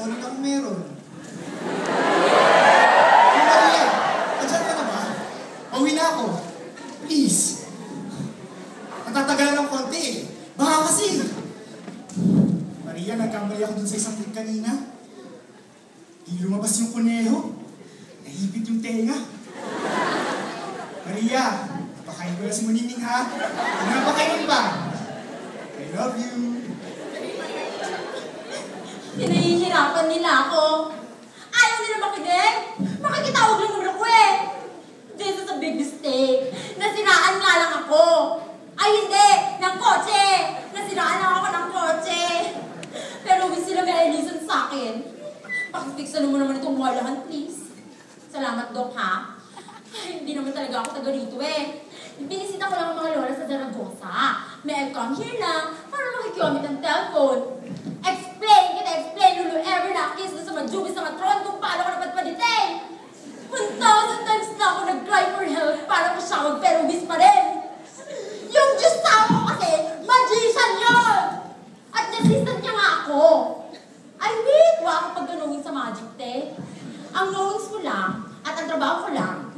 Sorry na kung meron. Maria, andyan ka na ba? Pauwi na ako. Please. Natatagalan ng konti eh. Baka kasi. Maria, nagkamali ako dun sa isang trip kanina. Di lumabas yung kuneho. Nahipit yung tenga. Maria, napakain ko na si Munining ha. Ano na pakainin ba? I love you. Pinahihirapan nila ako. Ayaw nila makinig. Makikitawag lang naman ako eh. This is a big mistake. Nasiraan nga lang ako. Ay hindi! Ng kotse! Nasiraan lang ako ng kotse. Pero huwag sila may reason sa akin. Pakifixan mo naman itong walahan, please. Salamat, Doc, ha? Ay, hindi naman talaga ako taga rito eh. Binisita ko lang ang mga lola sa Zaragoza. May I come here lang para makikiomit ang telephone. Explain, Lulu, ever nakis doon sa majubis sa matron kung paano ko napadpaditin. 1,000 times na ako nag-cry for help para masyawag pero wis pa rin. Yung Diyos tao ko kasi, magician yun! At nasistan niya nga ako. Ay, wait, wala akong pagganungin sa magic, te. Ang knowings ko lang, at ang trabaho ko lang,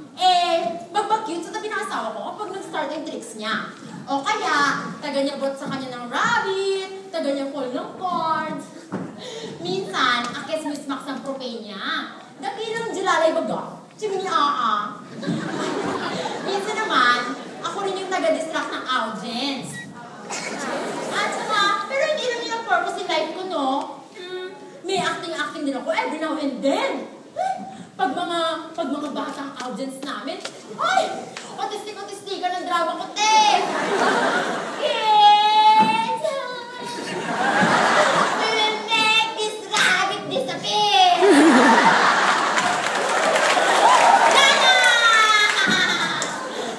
magbakyut sa tabi ng asawa ko kapag nag-start yung tricks niya. O kaya, taga niya bot sa kanya ng rabbit, taga niya full ng cards. Minsan, akes Miss Max ang propane niya. Dakilang jilalay baga, chimini Minsan naman, ako rin yung taga-distract ng audience. At saka, pero hindi naman yung purpose in life ko, no? May acting-acting din ako every now and then. Pag mga batang audience namin, ay! Autistic-austistikan ng drama ko, te! Kids! We will make this rabbit disappear! Nana!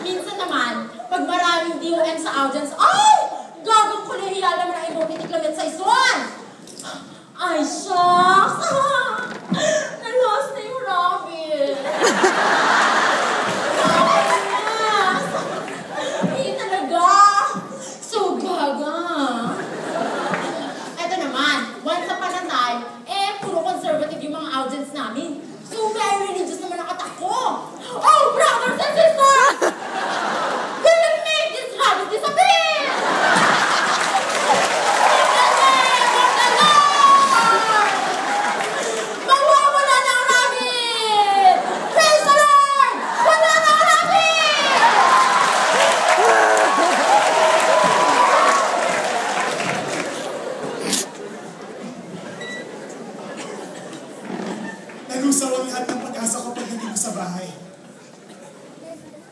Minsan naman, pag maraming DOM sa audience, ay! Gagang kulihiya naman ang emotic lamit sa isuan! Ay, shucks! Na-lost na yung rabbit! Hindi talaga! So gaga! Eto naman, once upon a time, puro conservative yung mga audience namin. So very religious naman ang atak ko! Oh, brothers and sisters! We will make this rabbit disappear! Mawawala na ang rabbit! Praise the Lord! Wala na ang rabbit! Nalusaw ang lahat ng pag-asa ko pagdating ko sa bahay.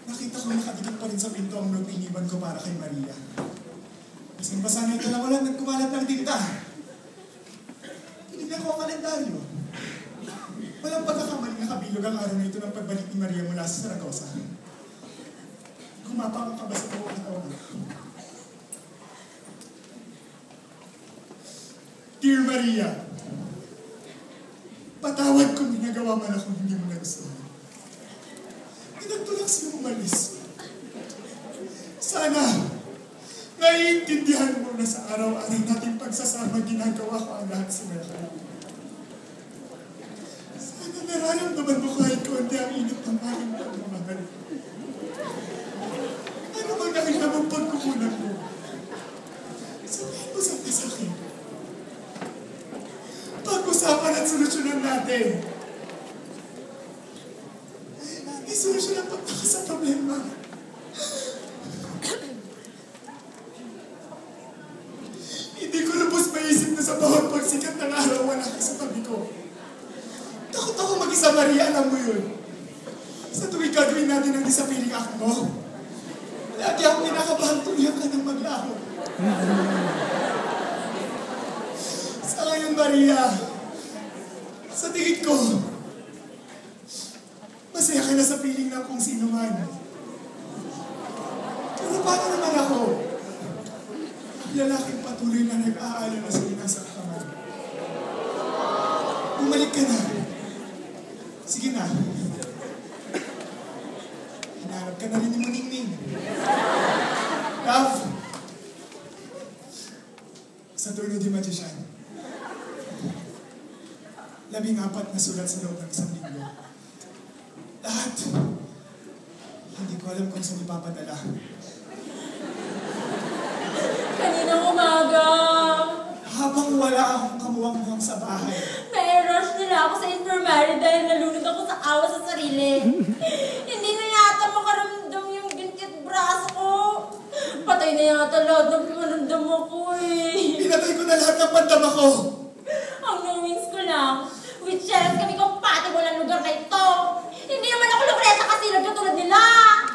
Nakita ko nakadikit pa rin sa pinto ang note iniwan ko para kay Maria. Basang-basa na ito lang wala nagkumalat ng tinta. Tinignan ko ang kalendaryo. Walang pagkakamali na kabilog ang araw na ito ng pagbalik ni Maria mula sa Zaragoza. Kumapa ang kaba sa buong taon. Dear Maria, patawad kung ginagawa man akong hindi mo nagustuhan. Pinagtulak sila umalis. Sana, naiintindihan mo na sa araw-araw nating pagsasama ginagawa ko ang lahat sa mga kayo. Sana nararamdaman mo kahit konti ang init ng aking pagmamahal. Ano bang nakita mong pagkukunan mo? Sabihin mo sa akin. Pag-usapan at solusyonan natin. Hindi solusyon ang pagtaka sa problema. Hindi ko lubos maisip na sa bawat pagsikat ng araw wala ka sa tabi ko. Takot ako mag-isa, Maria, alam mo yun. Sa tuwing gagawin natin ang disapiling act mo, lagi akong kinakabahan tuloyan ka ng maglaho. Sa ngayon, Maria, sa tingin ko, masaya ka na sa piling ng kung sino man. Pero paano naman ako? Lalaking patuloy na nag-aalala sa inasaktaman. Bumalik ka na. Sige na. Hinahanap ka na rin ni Muningning. Love, sa turno di magician. 14 na sulat sa loob ng 1 linggo. Lahat. Hindi ko alam kung saan ipapadala. Kaninang umaga. Habang wala akong kamuwang-muwang sa bahay. May-rush nila ako sa infirmary dahil nalunod ako sa awa sa sarili. Hindi na yata makaramdam yung gintit braso ko. Patay na yata lahat ng pinanandam ako eh. Pinatay ko na lahat ng pandama ko. Ang knowings ko lang, with sheriff kami compatible ang lugar na ito. Hindi naman ako lukresa kasi katulad nila.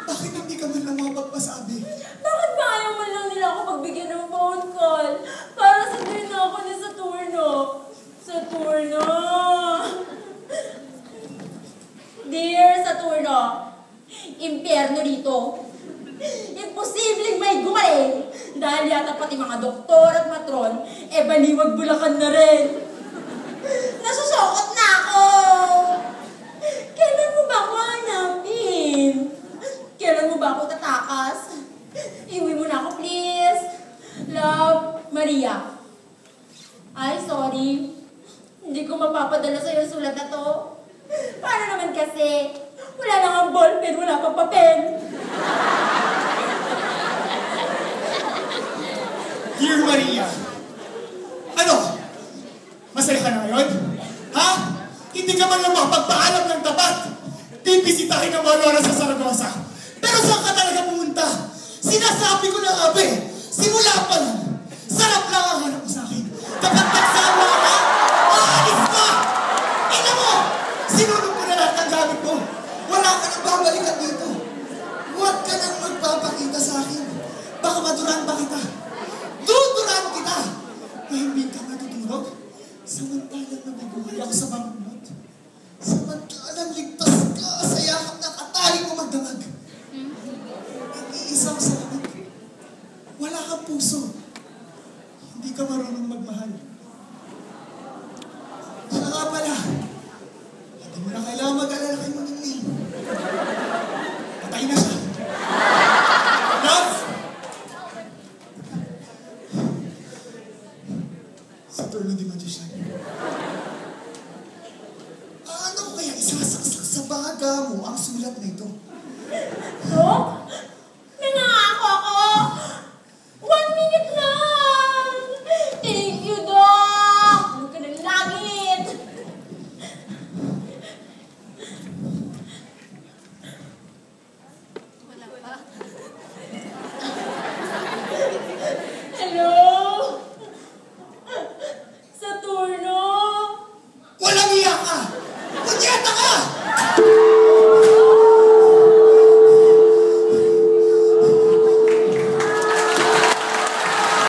Bakit hindi ka man lang makapagpasabi? Bakit ba ayaw man lang nila ako pagbigyan ng phone call? Para sabihin na ako ni Saturno. Saturno! Dear Saturno, impyerno dito. Imposibleng may gumaling dahil yata pati mga doktor at matron baliwag Bulacan na rin. Nasusokot na ako! Kailan mo ba ako hanapin? Kailan mo ba ako tatakas? Iwi mo na ako, please. Love, Maria. Ay, sorry. Hindi ko mapapadala sa'yo yung sulat na to. Paano naman kasi? Wala lang ang ballpen, wala pang papel. Dear Maria, ano? Masaya ka na ngayon? Ha? Hindi ka man lang makapagpaalam ng tapat. Bibisitahin ang mga lora sa Saragosa. Pero saan ka talaga pumunta? Sinasabi ko na abe, simula pa lang. Sarap lang ang hanap mo sa akin. Kapag nagsama ka, aalis ka! Ina mo! Sinunod ko na lahat ng gamit mo. Wala ka nang babalikan dito. Huwag ka nang magpapakita sa akin. Baka maduraan pa kita. Duduraan kita! Mahimbing ka matutulog. Samantalang nabubuhay ako sa bangkot. Samantalang ligtas ka sa yakap na katali mo magdamag. Nag-iisang sa lamig. Wala kang puso. Hindi ka marunong magmahal. Siya nga pala. Hindi mo na kailangan mag-alala kay Muningning. Patay na siya. Love! Saturno di Magician. Ano kaya isasaksak sa baga mo ang sulat na ito? Dok? Nangako ako! 1 minute lang! Thank you, Dok! Huwag ka ng langit! Hello? Saturno? Walang iya!